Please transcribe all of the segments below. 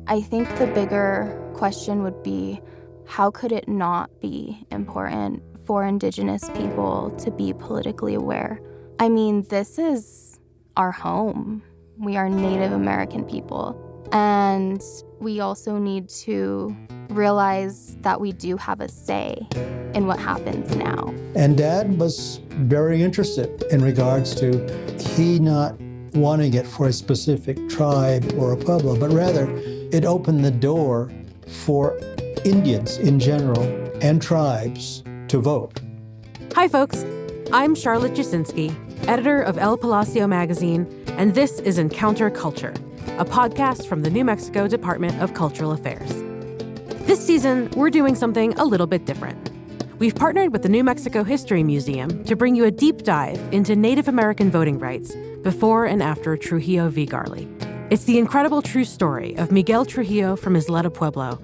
I think the bigger question would be, how could it not be important for Indigenous people to be politically aware? I mean, this is our home. We are Native American people. And we also need to realize that we do have a say in what happens now. And Dad was very interested in regards to he not wanting it for a specific tribe or a pueblo, but rather it opened the door for Indians in general and tribes to vote. Hi, folks. I'm Charlotte Jasinski, editor of El Palacio magazine, and this is Encounter Culture, a podcast from the New Mexico Department of Cultural Affairs. This season, we're doing something a little bit different. We've partnered with the New Mexico History Museum to bring you a deep dive into Native American voting rights before and after Trujillo v. Garley. It's the incredible true story of Miguel Trujillo from Isleta Pueblo.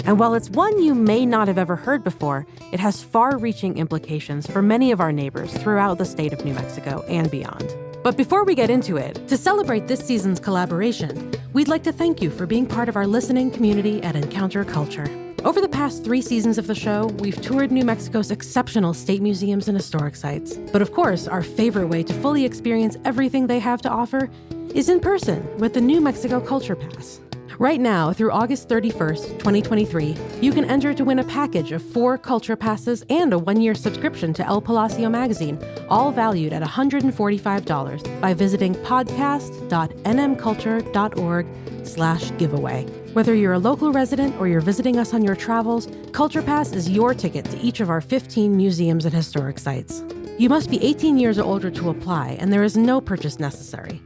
And while it's one you may not have ever heard before, it has far-reaching implications for many of our neighbors throughout the state of New Mexico and beyond. But before we get into it, to celebrate this season's collaboration, we'd like to thank you for being part of our listening community at Encounter Culture. Over the past 3 seasons of the show, we've toured New Mexico's exceptional state museums and historic sites. But of course, our favorite way to fully experience everything they have to offer is in person with the New Mexico Culture Pass. Right now, through August 31st, 2023, you can enter to win a package of 4 Culture Passes and a 1-year subscription to El Palacio magazine, all valued at $145 by visiting podcast.nmculture.org/giveaway. Whether you're a local resident or you're visiting us on your travels, Culture Pass is your ticket to each of our 15 museums and historic sites. You must be 18 years or older to apply, and there is no purchase necessary.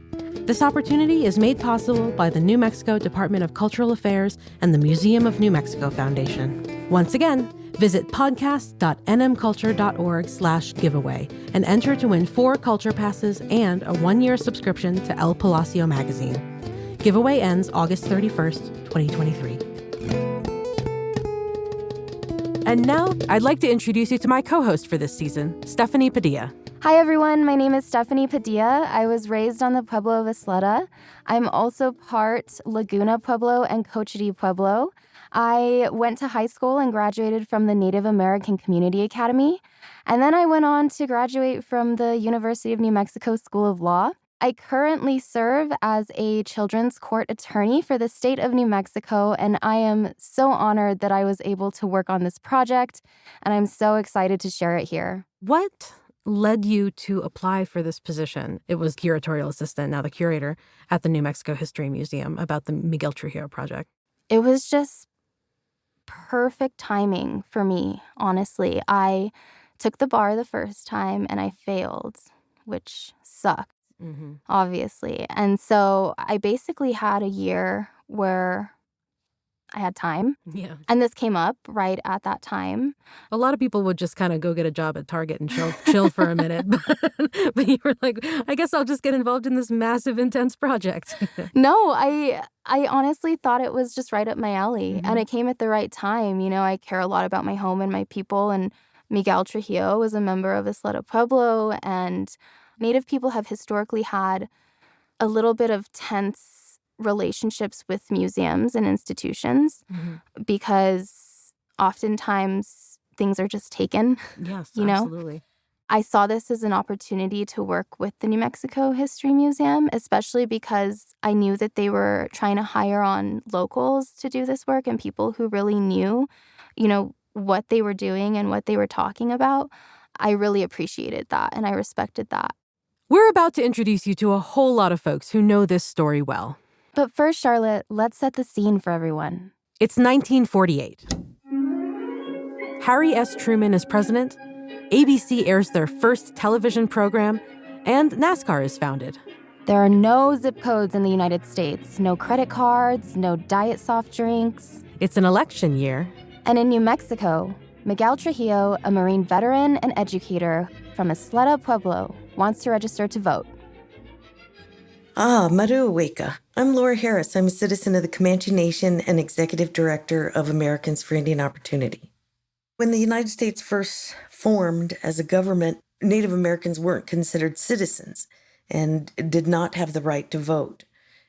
This opportunity is made possible by the New Mexico Department of Cultural Affairs and the Museum of New Mexico Foundation. Once again, visit podcast.nmculture.org/giveaway and enter to win 4 Culture Passes and a 1-year subscription to El Palacio magazine. Giveaway ends August 31st, 2023. And now, I'd like to introduce you to my co-host for this season, Stephanie Padilla. Hi, everyone. My name is Stephanie Padilla. I was raised on the Pueblo of Isleta. I'm also part Laguna Pueblo and Cochiti Pueblo. I went to high school and graduated from the Native American Community Academy. And then I went on to graduate from the University of New Mexico School of Law. I currently serve as a children's court attorney for the state of New Mexico, and I am so honored that I was able to work on this project, and I'm so excited to share it here. What led you to apply for this position? It was curatorial assistant, now the curator, at the New Mexico History Museum about the Miguel Trujillo project. It was just perfect timing for me, honestly. I took the bar the first time and I failed, which sucked, obviously. And so I basically had a year where I had time. Yeah. And this came up right at that time. A lot of people would just kind of go get a job at Target and chill for a minute. But you were like, I guess I'll just get involved in this massive, intense project. No, I honestly thought it was just right up my alley. And it came at the right time. You know, I care a lot about my home and my people. And Miguel Trujillo was a member of Isleta Pueblo. And Native people have historically had a little bit of tense relationships with museums and institutions because oftentimes things are just taken. Yes, you know? Absolutely. I saw this as an opportunity to work with the New Mexico History Museum, especially because I knew that they were trying to hire on locals to do this work and people who really knew, you know, what they were doing and what they were talking about. I really appreciated that and I respected that. We're about to introduce you to a whole lot of folks who know this story well. But first, Charlotte, let's set the scene for everyone. It's 1948. Harry S. Truman is president, ABC airs their first television program, and NASCAR is founded. There are no zip codes in the United States, no credit cards, no diet soft drinks. It's an election year. And in New Mexico, Miguel Trujillo, a Marine veteran and educator from Isleta Pueblo, wants to register to vote. Maruaweka. I'm Laura Harris. I'm a citizen of the Comanche Nation and Executive Director of Americans for Indian Opportunity. When the United States first formed as a government, Native Americans weren't considered citizens and did not have the right to vote.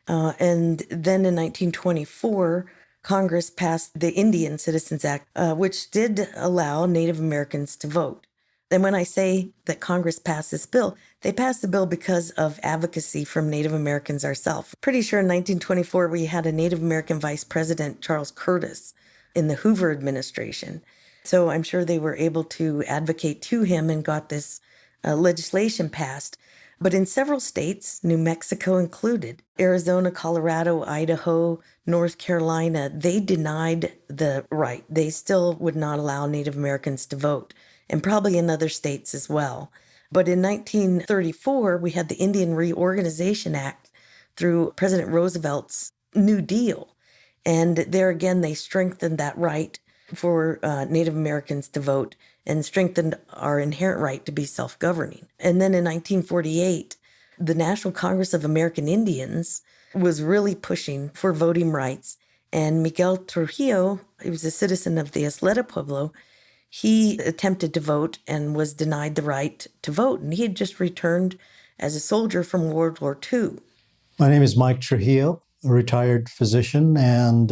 And then in 1924, Congress passed the Indian Citizens Act, which did allow Native Americans to vote. And when I say that Congress passed this bill, they passed the bill because of advocacy from Native Americans ourselves. Pretty sure in 1924, we had a Native American Vice President, Charles Curtis, in the Hoover administration. So I'm sure they were able to advocate to him and got this legislation passed. But in several states, New Mexico included, Arizona, Colorado, Idaho, North Carolina, they denied the right. They still would not allow Native Americans to vote, and probably in other states as well. But in 1934, we had the Indian Reorganization Act through President Roosevelt's New Deal. And there again, they strengthened that right for Native Americans to vote and strengthened our inherent right to be self-governing. And then in 1948, the National Congress of American Indians was really pushing for voting rights. And Miguel Trujillo, he was a citizen of the Isleta Pueblo, he attempted to vote and was denied the right to vote. And he had just returned as a soldier from World War II. My name is Mike Trujillo, a retired physician, and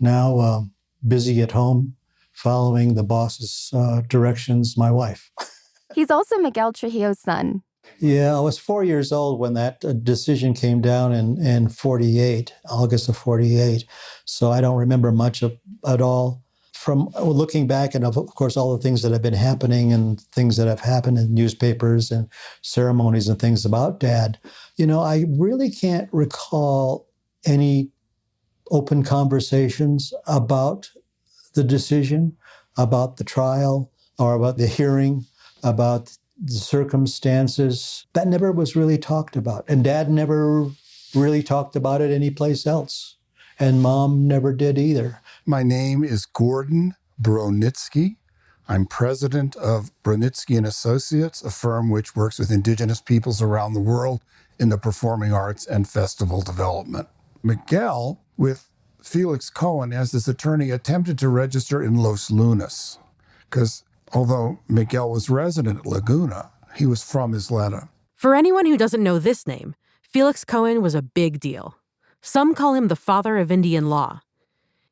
now busy at home following the boss's directions, my wife. He's also Miguel Trujillo's son. Yeah, I was 4 years old when that decision came down in 48, August of 48. So I don't remember much at all. From looking back, and of course, all the things that have been happening and things that have happened in newspapers and ceremonies and things about Dad, I really can't recall any open conversations about the decision, about the trial, or about the hearing, about the circumstances. That never was really talked about. And Dad never really talked about it anyplace else. And Mom never did either. My name is Gordon Bronitsky. I'm president of Bronitsky & Associates, a firm which works with indigenous peoples around the world in the performing arts and festival development. Miguel, with Felix Cohen as his attorney, attempted to register in Los Lunas, because although Miguel was resident at Laguna, he was from Isleta. For anyone who doesn't know this name, Felix Cohen was a big deal. Some call him the father of Indian law.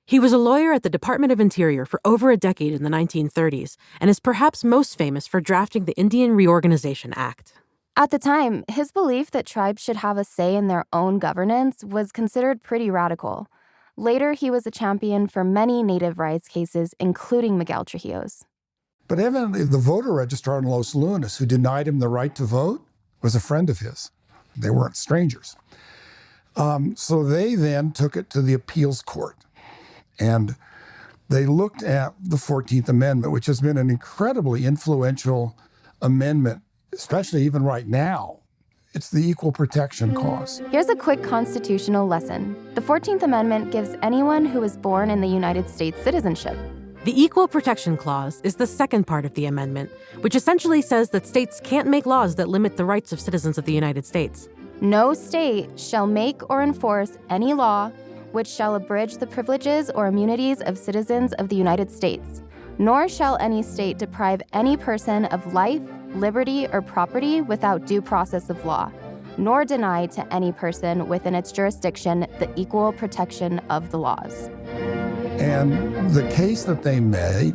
He was a lawyer at the Department of Interior for over a decade in the 1930s and is perhaps most famous for drafting the Indian Reorganization Act. At the time, his belief that tribes should have a say in their own governance was considered pretty radical. Later, he was a champion for many Native rights cases, including Miguel Trujillo's. But evidently, the voter registrar in Los Lunas who denied him the right to vote was a friend of his. They weren't strangers. So they then took it to the appeals court. And they looked at the 14th Amendment, which has been an incredibly influential amendment, especially even right now. It's the Equal Protection Clause. Here's a quick constitutional lesson. The 14th Amendment gives anyone who is born in the United States citizenship. The Equal Protection Clause is the second part of the amendment, which essentially says that states can't make laws that limit the rights of citizens of the United States. No state shall make or enforce any law which shall abridge the privileges or immunities of citizens of the United States, nor shall any state deprive any person of life, liberty, or property without due process of law, nor deny to any person within its jurisdiction the equal protection of the laws. And the case that they made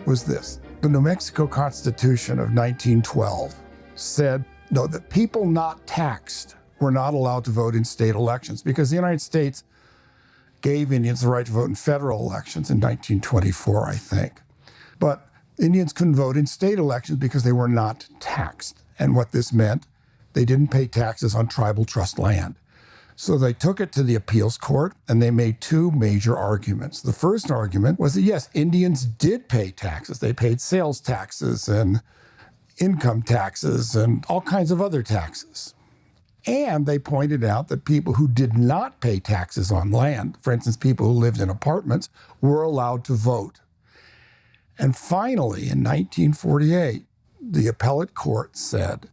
was this. The New Mexico Constitution of 1912 said, no, that people not taxed were not allowed to vote in state elections because the United States gave Indians the right to vote in federal elections in 1924, I think. But Indians couldn't vote in state elections because they were not taxed. And what this meant, they didn't pay taxes on tribal trust land. So they took it to the appeals court and they made two major arguments. The first argument was that, yes, Indians did pay taxes. They paid sales taxes and income taxes and all kinds of other taxes. And they pointed out that people who did not pay taxes on land, for instance, people who lived in apartments, were allowed to vote. And finally, in 1948, the appellate court said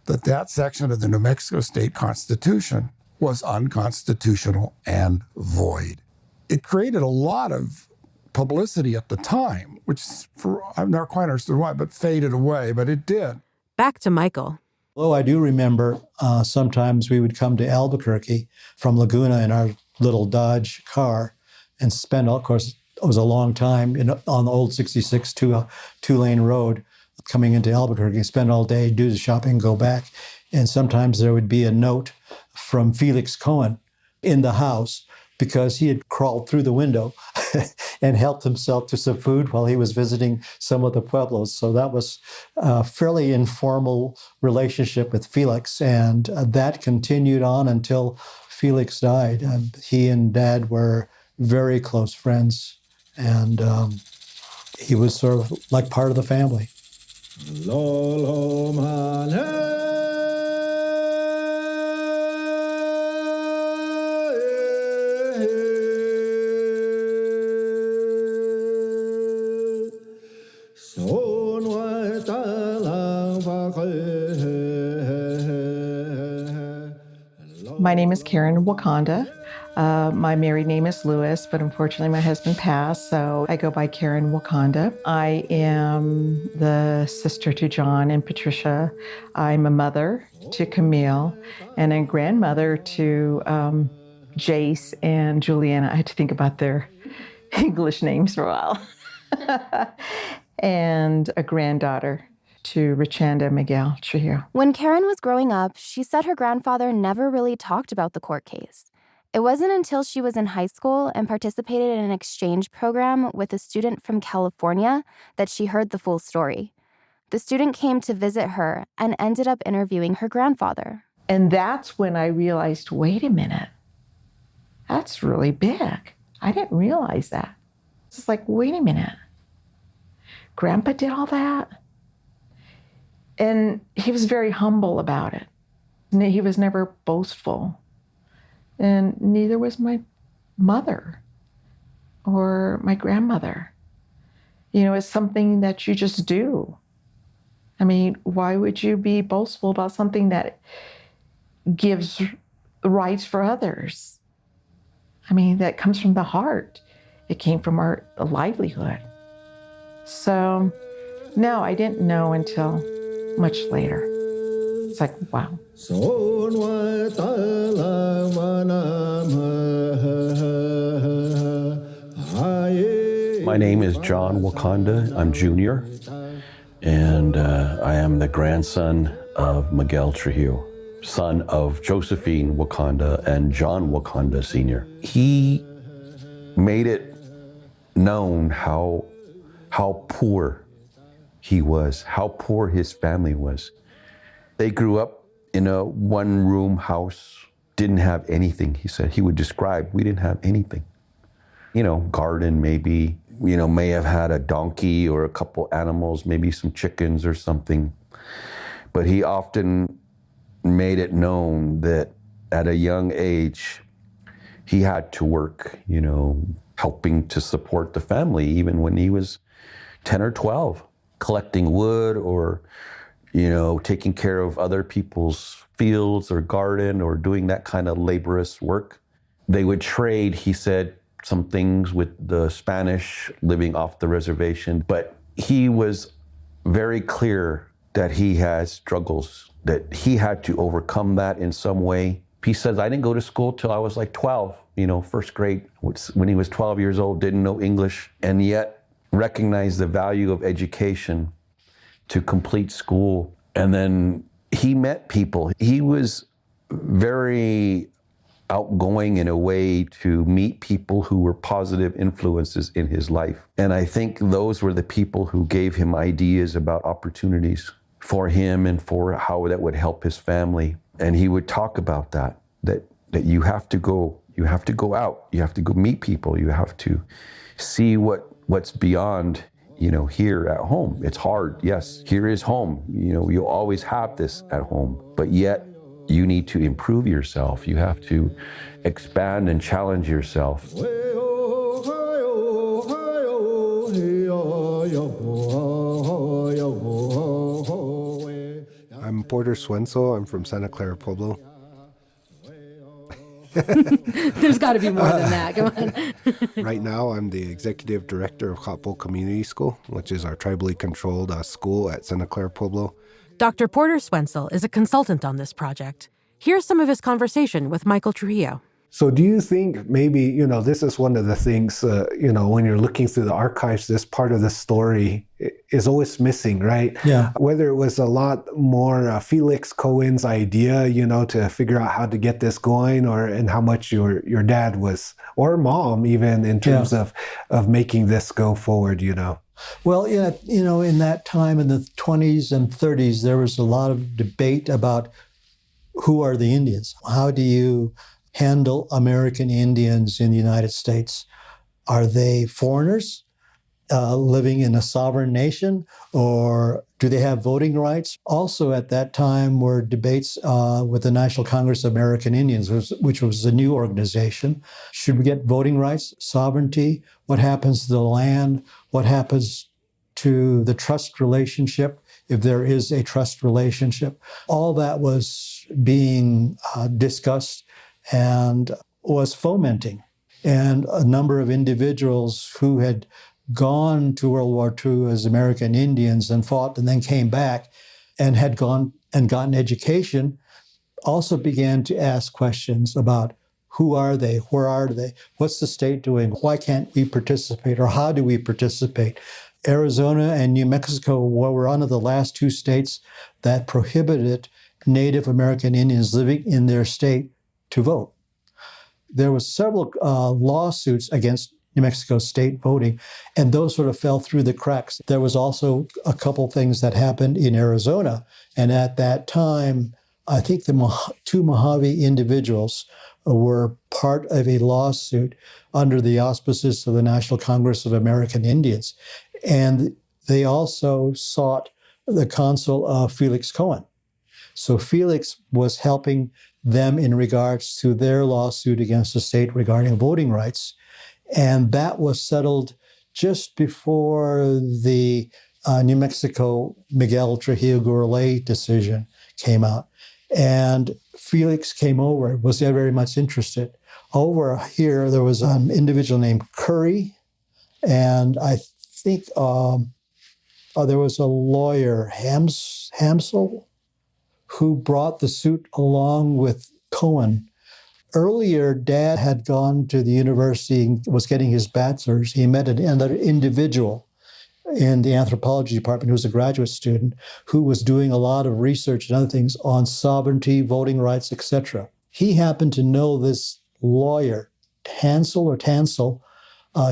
that that section of the New Mexico State Constitution was unconstitutional and void. It created a lot of publicity at the time, which I've never quite understood why, but faded away, but it did. Back to Michael. Although I do remember sometimes we would come to Albuquerque from Laguna in our little Dodge car and spend, of course, it was a long time on the old 66 two-lane road coming into Albuquerque, spend all day, do the shopping, go back. And sometimes there would be a note from Felix Cohen in the house because he had crawled through the window and helped himself to some food while he was visiting some of the pueblos. So that was a fairly informal relationship with Felix. And that continued on until Felix died. He and Dad were very close friends. And he was sort of like part of the family. My name is Karen Wakanda. My married name is Lewis, but unfortunately my husband passed, so I go by Karen Wakanda. I am the sister to John and Patricia. I'm a mother to Camille and a grandmother to Jace and Juliana. I had to think about their English names for a while. And a granddaughter to Richanda Miguel Trujillo. When Karen was growing up, she said her grandfather never really talked about the court case. It wasn't until she was in high school and participated in an exchange program with a student from California that she heard the full story. The student came to visit her and ended up interviewing her grandfather. And that's when I realized, wait a minute, that's really big. I didn't realize that. It's just like, wait a minute. Grandpa did all that? And he was very humble about it. He was never boastful. And neither was my mother or my grandmother. You know, it's something that you just do. I mean, why would you be boastful about something that gives rights for others? I mean, that comes from the heart. It came from our livelihood. So, no, I didn't know until much later. It's like, wow. My name is John Wakanda. I'm junior, and I am the grandson of Miguel Trujillo, son of Josephine Wakanda and John Wakanda Sr. He made it known how poor he was, how poor his family was. They grew up in a one-room house, didn't have anything, he said. He would describe, we didn't have anything. You know, garden maybe, you know, may have had a donkey or a couple animals, maybe some chickens or something. But he often made it known that at a young age, he had to work, you know, helping to support the family, even when he was 10 or 12. Collecting wood or, you know, taking care of other people's fields or garden or doing that kind of laborious work. They would trade, he said, some things with the Spanish living off the reservation, but he was very clear that he has struggles, that he had to overcome that in some way. He says, I didn't go to school till I was like 12, you know, first grade. When he was 12 years old, didn't know English, and yet recognized the value of education to complete school. And then he met people. He was very outgoing in a way to meet people who were positive influences in his life. And I think those were the people who gave him ideas about opportunities for him and for how that would help his family. And he would talk about that you have to go out, you have to go meet people, you have to see what's beyond, you know, here at home. It's hard, yes, here is home. You know, you'll always have this at home, but yet you need to improve yourself. You have to expand and challenge yourself. I'm Porter Swenso. I'm from Santa Clara Pueblo. There's got to be more than that. Come on. Right now, I'm the executive director of Topple Community School, which is our tribally controlled school at Santa Clara Pueblo. Dr. Porter Swensel is a consultant on this project. Here's some of his conversation with Miguel Trujillo. So do you think maybe, this is one of the things, when you're looking through the archives, this part of the story is always missing, right? Yeah. Whether it was a lot more Felix Cohen's idea, to figure out how to get this going, and how much your dad was, or mom even, in terms of making this go forward, Well, yeah, in that time in the 20s and 30s, there was a lot of debate about who are the Indians? How do you handle American Indians in the United States? Are they foreigners living in a sovereign nation, or do they have voting rights? Also at that time were debates with the National Congress of American Indians, which was a new organization. Should we get voting rights, sovereignty? What happens to the land? What happens to the trust relationship, if there is a trust relationship? All that was being discussed and was fomenting. And a number of individuals who had gone to World War II as American Indians and fought and then came back and had gone and gotten education also began to ask questions about who are they? Where are they? What's the state doing? Why can't we participate? Or how do we participate? Arizona and New Mexico were one of the last two states that prohibited Native American Indians living in their state to vote. There was several lawsuits against New Mexico state voting, and those sort of fell through the cracks. There was also a couple things that happened in Arizona, and at that time, I think the two Mojave individuals were part of a lawsuit under the auspices of the National Congress of American Indians, and they also sought the counsel of Felix Cohen. So Felix was helping them in regards to their lawsuit against the state regarding voting rights. And that was settled just before the New Mexico Miguel Trujillo Garley decision came out. And Felix came over, was very much interested. Over here, there was an individual named Curry, and I think there was a lawyer, Hamsel, who brought the suit along with Cohen. Earlier, Dad had gone to the university and was getting his bachelor's. He met another individual in the anthropology department who was a graduate student who was doing a lot of research and other things on sovereignty, voting rights, etc. He happened to know this lawyer, Tansel,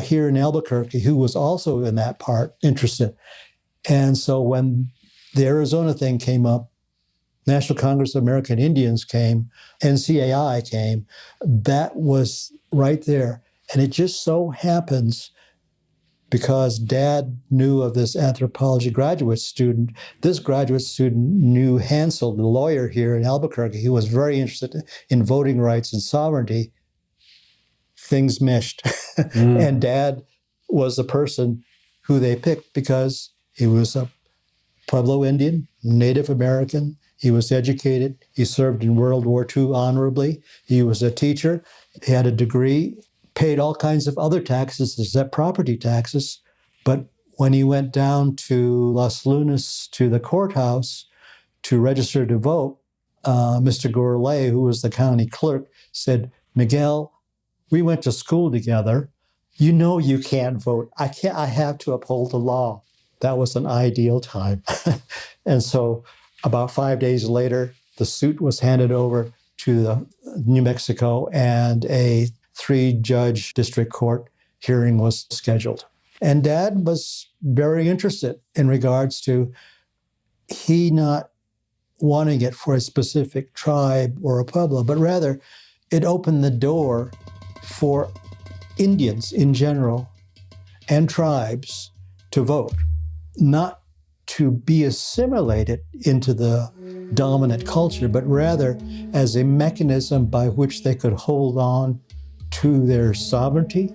here in Albuquerque, who was also in that part interested. And so when the Arizona thing came up, National Congress of American Indians came, NCAI came, that was right there. And it just so happens, because Dad knew of this anthropology graduate student, this graduate student knew Hansel, the lawyer here in Albuquerque, who was very interested in voting rights and sovereignty. Things meshed. And Dad was the person who they picked because he was a Pueblo Indian, Native American. He was educated. He served in World War II honorably. He was a teacher. He had a degree, paid all kinds of other taxes, except property taxes. But when he went down to Las Lunas to the courthouse to register to vote, Mr. Garley, who was the county clerk, said, "Miguel, we went to school together. You know you can't vote. I have to uphold the law." That was an ideal time. And so about 5 days later, the suit was handed over to New Mexico, and a 3-judge district court hearing was scheduled. And Dad was very interested in regards to he not wanting it for a specific tribe or a pueblo, but rather it opened the door for Indians in general and tribes to vote, not to be assimilated into the dominant culture, but rather as a mechanism by which they could hold on to their sovereignty,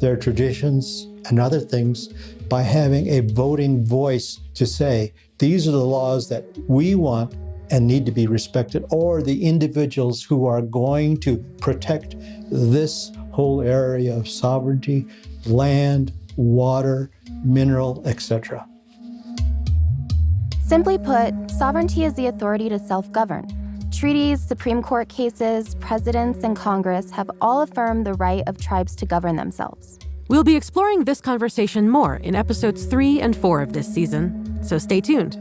their traditions, and other things by having a voting voice to say, these are the laws that we want and need to be respected, or the individuals who are going to protect this whole area of sovereignty, land, water, mineral, etc. Simply put, sovereignty is the authority to self-govern. Treaties, Supreme Court cases, presidents, and Congress have all affirmed the right of tribes to govern themselves. We'll be exploring this conversation more in episodes 3 and 4 of this season, so stay tuned.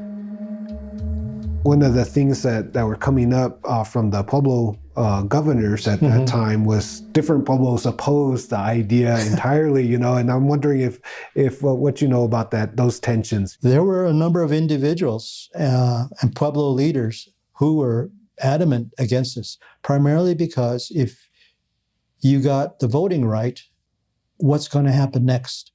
One of the things that were coming up from the Pueblo governors at that time was different Pueblos opposed the idea entirely, and I'm wondering if what you know about those tensions. There were a number of individuals and Pueblo leaders who were adamant against this, primarily because if you got the voting right, what's going to happen next?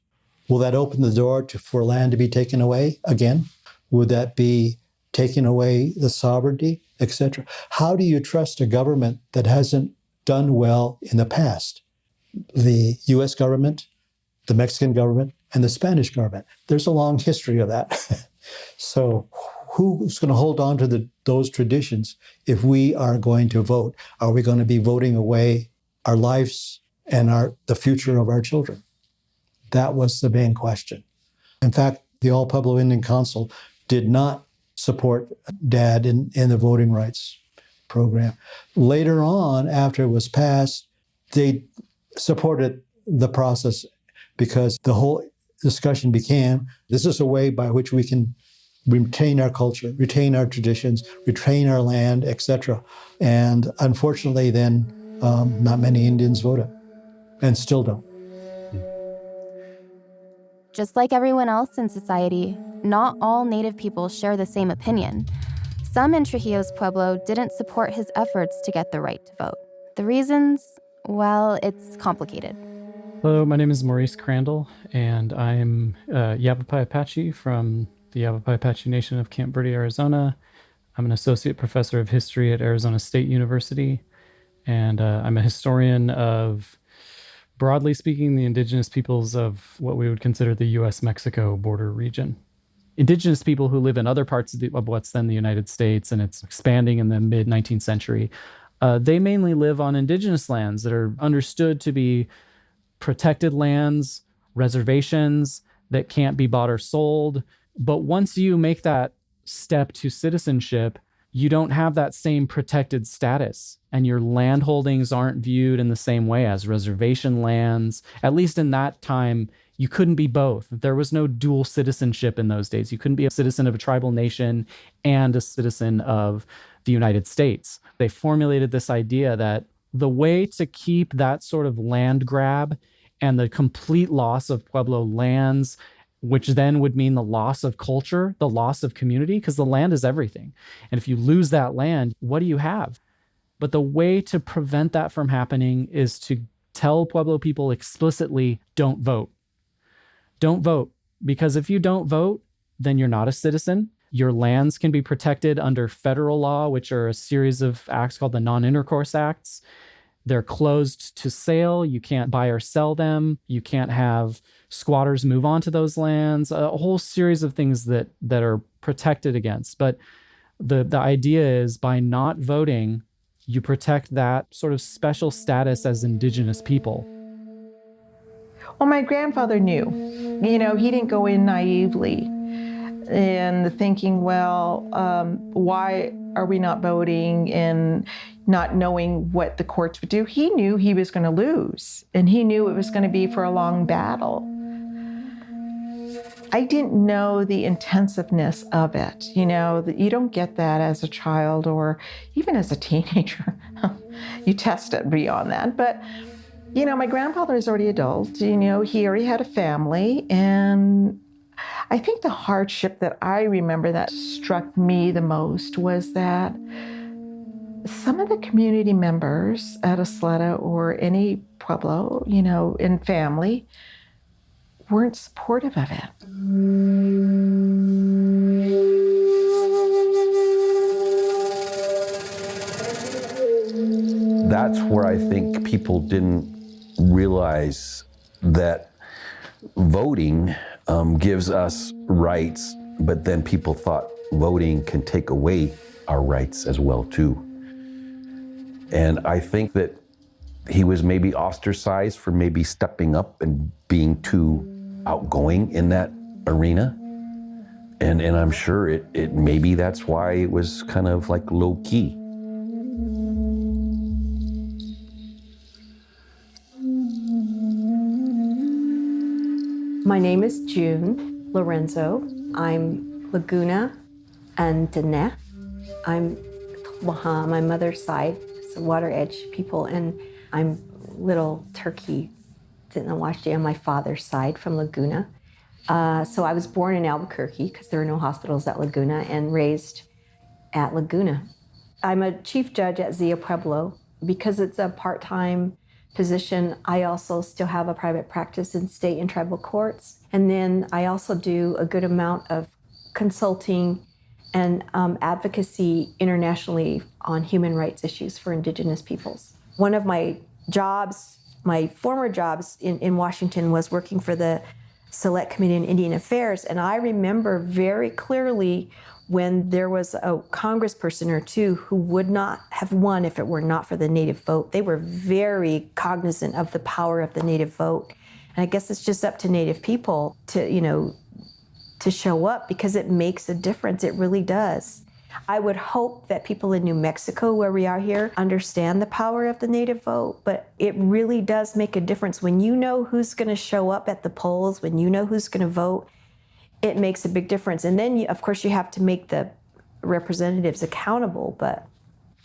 Will that open the door for land to be taken away again? Would that be taking away the sovereignty, etc.? How do you trust a government that hasn't done well in the past? The U.S. government, the Mexican government, and the Spanish government. There's a long history of that. So who's going to hold on to those traditions if we are going to vote? Are we going to be voting away our lives and the future of our children? That was the main question. In fact, the All Pueblo Indian Council did not support Dad in the voting rights program. Later on, after it was passed, they supported the process because the whole discussion became, this is a way by which we can retain our culture, retain our traditions, retain our land, etc. And unfortunately then, not many Indians voted, and still don't. Just like everyone else in society, not all Native people share the same opinion. Some in Trujillo's Pueblo didn't support his efforts to get the right to vote. The reasons, well, it's complicated. Hello, my name is Maurice Crandall, and I'm Yavapai Apache from the Yavapai Apache Nation of Camp Verde, Arizona. I'm an associate professor of history at Arizona State University, and I'm a historian of, broadly speaking, the indigenous peoples of what we would consider the U.S.-Mexico border region. Indigenous people who live in other parts of what's then the United States, and it's expanding in the mid-19th century, they mainly live on indigenous lands that are understood to be protected lands, reservations that can't be bought or sold. But once you make that step to citizenship, you don't have that same protected status, and your land holdings aren't viewed in the same way as reservation lands. At least in that time, you couldn't be both. There was no dual citizenship in those days. You couldn't be a citizen of a tribal nation and a citizen of the United States. They formulated this idea that the way to keep that sort of land grab and the complete loss of Pueblo lands, which then would mean the loss of culture, the loss of community, because the land is everything. And if you lose that land, what do you have? But the way to prevent that from happening is to tell Pueblo people explicitly, don't vote. Don't vote, because if you don't vote, then you're not a citizen. Your lands can be protected under federal law, which are a series of acts called the Non-Intercourse Acts. They're closed to sale. You can't buy or sell them. You can't have squatters move onto those lands, a whole series of things that are protected against. But the idea is by not voting, you protect that sort of special status as indigenous people. Well, my grandfather knew. He didn't go in naively and thinking, well, why are we not voting, and not knowing what the courts would do. He knew he was going to lose, and he knew it was going to be for a long battle. I didn't know the intensiveness of it. You don't get that as a child or even as a teenager. You test it beyond that. But, my grandfather is already adult. He already had a family. And I think the hardship that I remember that struck me the most was that some of the community members at Isleta or any Pueblo, in family, weren't supportive of it. That's where I think people didn't realize that voting gives us rights, but then people thought voting can take away our rights as well too. And I think that he was maybe ostracized for maybe stepping up and being too outgoing in that arena. And I'm sure it maybe that's why it was kind of like low key. My name is June Lorenzo. I'm Laguna and Dene. I'm my mother's side, so Water Edge people, and I'm Little Turkey, Dinawashti on my father's side from Laguna. So I was born in Albuquerque because there are no hospitals at Laguna, and raised at Laguna. I'm a chief judge at Isleta Pueblo. Because it's a part-time position, I also still have a private practice in state and tribal courts. And then I also do a good amount of consulting and advocacy internationally on human rights issues for Indigenous peoples. One of my jobs, my former jobs in Washington, was working for the Select Committee on Indian Affairs. And I remember very clearly when there was a congressperson or two who would not have won if it were not for the Native vote. They were very cognizant of the power of the Native vote. And I guess it's just up to Native people to, to show up, because it makes a difference. It really does. I would hope that people in New Mexico, where we are here, understand the power of the Native vote, but it really does make a difference. When you know who's going to show up at the polls, when you know who's going to vote, it makes a big difference. And then, of course, you have to make the representatives accountable, but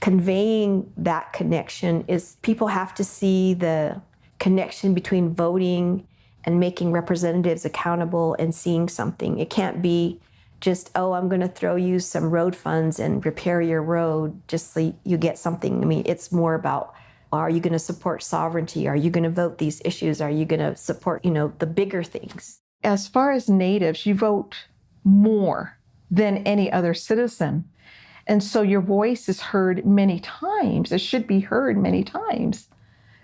conveying that connection is, people have to see the connection between voting and making representatives accountable and seeing something. It can't be just, oh, I'm going to throw you some road funds and repair your road just so you get something. I mean, it's more about, are you going to support sovereignty? Are you going to vote these issues? Are you going to support, the bigger things? As far as Natives, you vote more than any other citizen. And so your voice is heard many times. It should be heard many times.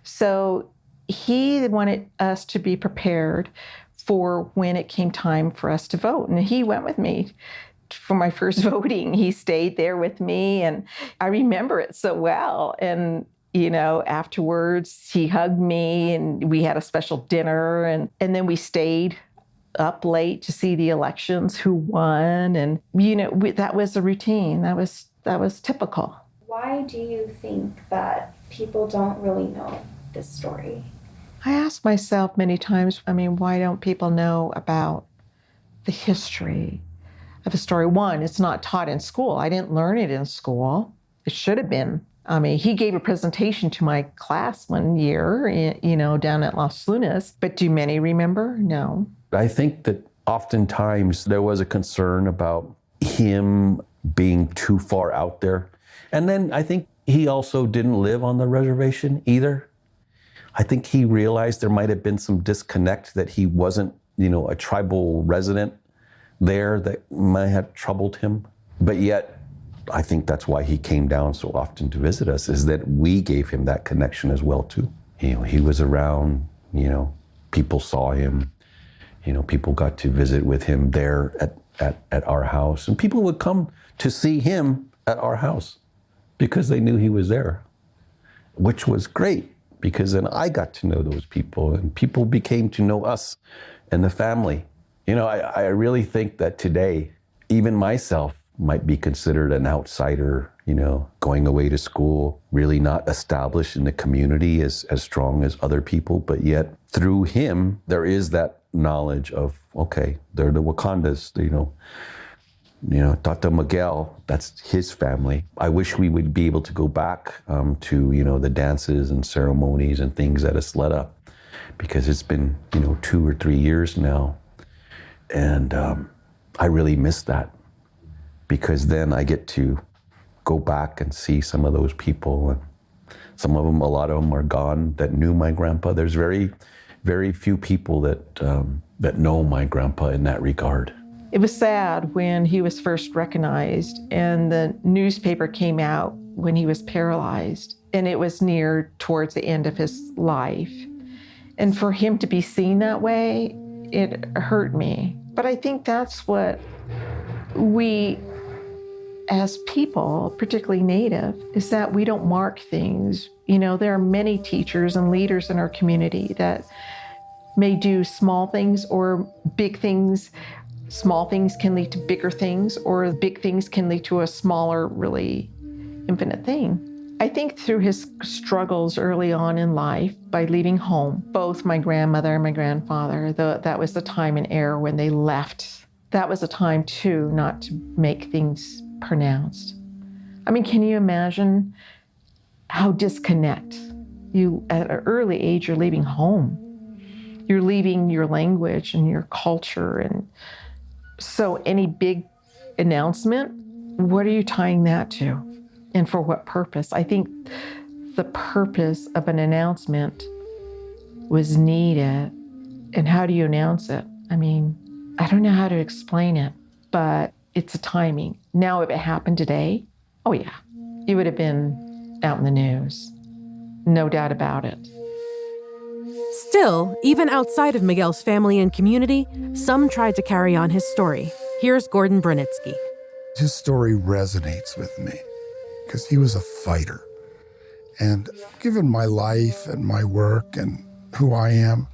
So he wanted us to be prepared for when it came time for us to vote. And he went with me for my first voting. He stayed there with me, and I remember it so well. And, afterwards he hugged me, and we had a special dinner, and then we stayed up late to see the elections, who won. And, that was a routine. That was typical. Why do you think that people don't really know this story? I ask myself many times, why don't people know about the history of a story? One, it's not taught in school. I didn't learn it in school. It should have been. He gave a presentation to my class one year, down at Las Lunas, but do many remember? No. I think that oftentimes there was a concern about him being too far out there. And then I think he also didn't live on the reservation either. I think he realized there might have been some disconnect, that he wasn't, a tribal resident there, that might have troubled him. But yet, I think that's why he came down so often to visit us, is that we gave him that connection as well, too. He was around, people saw him, people got to visit with him there at our house. And people would come to see him at our house because they knew he was there, which was great. Because then I got to know those people, and people became to know us and the family. I really think that today, even myself might be considered an outsider, going away to school, really not established in the community as strong as other people. But yet, through him, there is that knowledge of, okay, they're the Wakandas, Tata Miguel, that's his family. I wish we would be able to go back to, the dances and ceremonies and things at Isleta, because it's been, 2 or 3 years now. And I really miss that, because then I get to go back and see some of those people. And some of them, a lot of them are gone that knew my grandpa. There's very, very few people that know my grandpa in that regard. It was sad when he was first recognized, and the newspaper came out when he was paralyzed, and it was near towards the end of his life. And for him to be seen that way, it hurt me. But I think that's what we, as people, particularly Native, is that we don't mark things. There are many teachers and leaders in our community that may do small things or big things Small things can lead to bigger things, or big things can lead to a smaller, really infinite thing. I think through his struggles early on in life by leaving home, both my grandmother and my grandfather, that was the time and era when they left. That was a time, too, not to make things pronounced. I mean, can you imagine how disconnect? You, at an early age, you're leaving home. You're leaving your language and your culture. And so any big announcement, what are you tying that to? And for what purpose? I think the purpose of an announcement was needed. And how do you announce it? I mean, I don't know how to explain it, but it's a timing. Now, if it happened today, oh yeah, it would have been out in the news. No doubt about it. Still, even outside of Miguel's family and community, some tried to carry on his story. Here's Gordon Brunitsky. His story resonates with me because he was a fighter. And given my life and my work and who I am,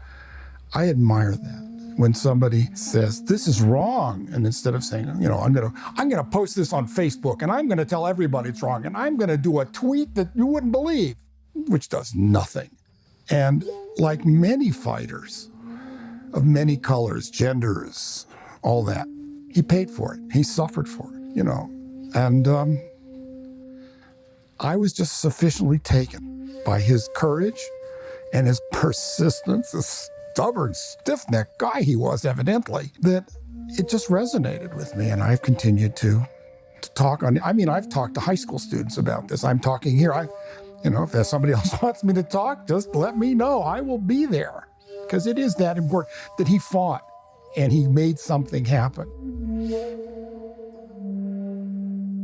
I admire that. When somebody says, this is wrong, and instead of saying, I'm gonna post this on Facebook, and I'm gonna tell everybody it's wrong, and I'm gonna do a tweet that you wouldn't believe, which does nothing. And like many fighters of many colors, genders, all that, he paid for it. He suffered for it, And I was just sufficiently taken by his courage and his persistence, the stubborn, stiff-necked guy he was, evidently, that it just resonated with me. And I've continued to talk on, I've talked to high school students about this. I'm talking here. If somebody else wants me to talk, just let me know. I will be there. Because it is that important that he fought and he made something happen.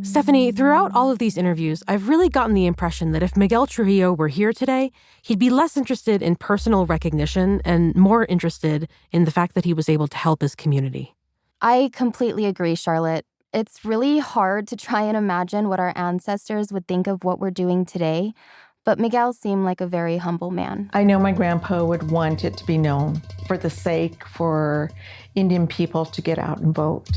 Stephanie, throughout all of these interviews, I've really gotten the impression that if Miguel Trujillo were here today, he'd be less interested in personal recognition and more interested in the fact that he was able to help his community. I completely agree, Charlotte. It's really hard to try and imagine what our ancestors would think of what we're doing today, but Miguel seemed like a very humble man. I know my grandpa would want it to be known for the sake for Indian people to get out and vote.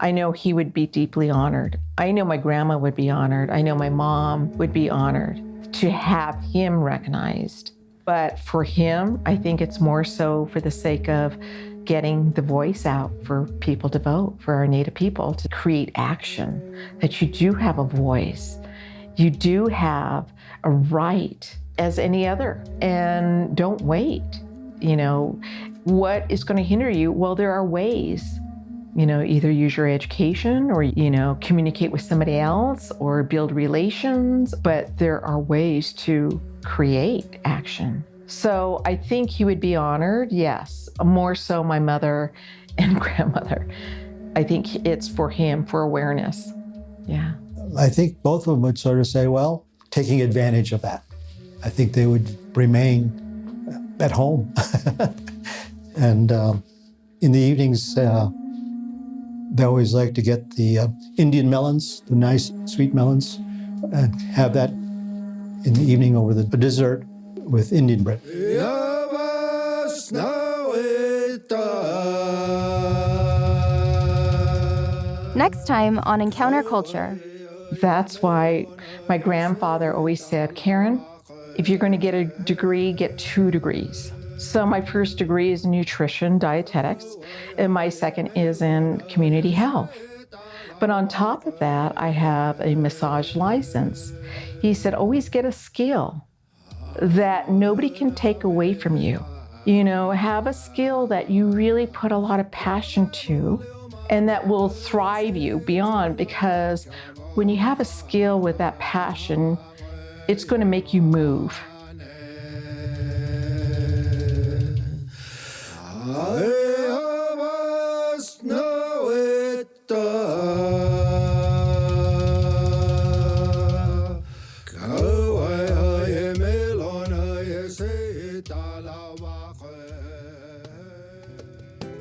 I know he would be deeply honored. I know my grandma would be honored. I know my mom would be honored to have him recognized. But for him, I think it's more so for the sake of getting the voice out for people to vote, for our Native people to create action, that you do have a voice. You do have a right as any other, and don't wait. What is going to hinder you? Well, there are ways. Either use your education or, communicate with somebody else or build relations, but there are ways to create action. So I think he would be honored, yes, more so my mother and grandmother. I think it's for him, for awareness. Yeah. I think both of them would sort of say, well, taking advantage of that. I think they would remain at home. And in the evenings, they always like to get the Indian melons, the nice sweet melons, and have that in the evening over the dessert with Indian bread. Next time on Encounter Culture. That's why my grandfather always said, Karen, if you're going to get a degree, get 2 degrees. So my first degree is in nutrition, dietetics, and my second is in community health. But on top of that, I have a massage license. He said, always get a skill that nobody can take away from you. Have a skill that you really put a lot of passion to and that will thrive you beyond, because when you have a skill with that passion, it's going to make you move.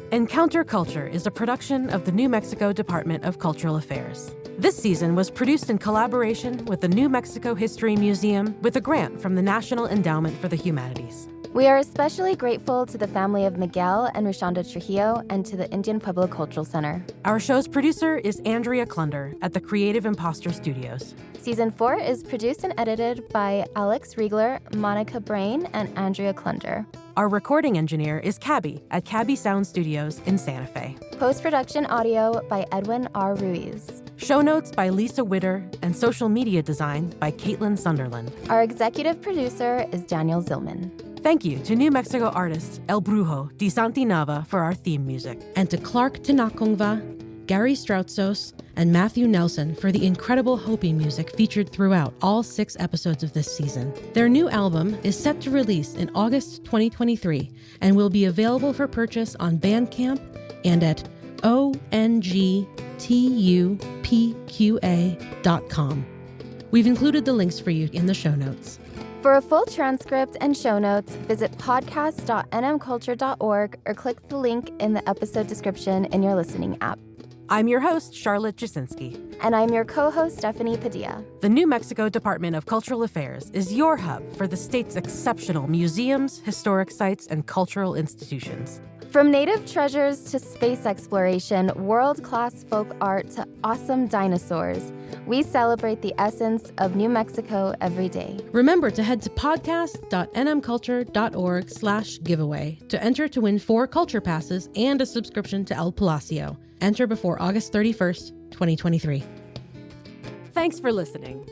Encounter Culture is a production of the New Mexico Department of Cultural Affairs. This season was produced in collaboration with the New Mexico History Museum with a grant from the National Endowment for the Humanities. We are especially grateful to the family of Miguel and Rushonda Trujillo and to the Indian Pueblo Cultural Center. Our show's producer is Andrea Klunder at the Creative Imposter Studios. Season 4 is produced and edited by Alex Riegler, Monica Brain, and Andrea Klunder. Our recording engineer is Cabby at Cabby Sound Studios in Santa Fe. Post-production audio by Edwin R. Ruiz. Show notes by Lisa Witter and social media design by Caitlin Sunderland. Our executive producer is Daniel Zillman. Thank you to New Mexico artist El Brujo di Santi Nava for our theme music. And to Clark Tinakongva, Gary Stroutzos, and Matthew Nelson for the incredible Hopi music featured throughout all 6 episodes of this season. Their new album is set to release in August 2023 and will be available for purchase on Bandcamp and at ongtupqa.com. We've included the links for you in the show notes. For a full transcript and show notes, visit podcast.nmculture.org or click the link in the episode description in your listening app. I'm your host, Charlotte Jasinski. And I'm your co-host, Stephanie Padilla. The New Mexico Department of Cultural Affairs is your hub for the state's exceptional museums, historic sites, and cultural institutions. From native treasures to space exploration, world-class folk art to awesome dinosaurs, we celebrate the essence of New Mexico every day. Remember to head to podcast.nmculture.org/giveaway to enter to win 4 culture passes and a subscription to El Palacio. Enter before August 31st, 2023. Thanks for listening.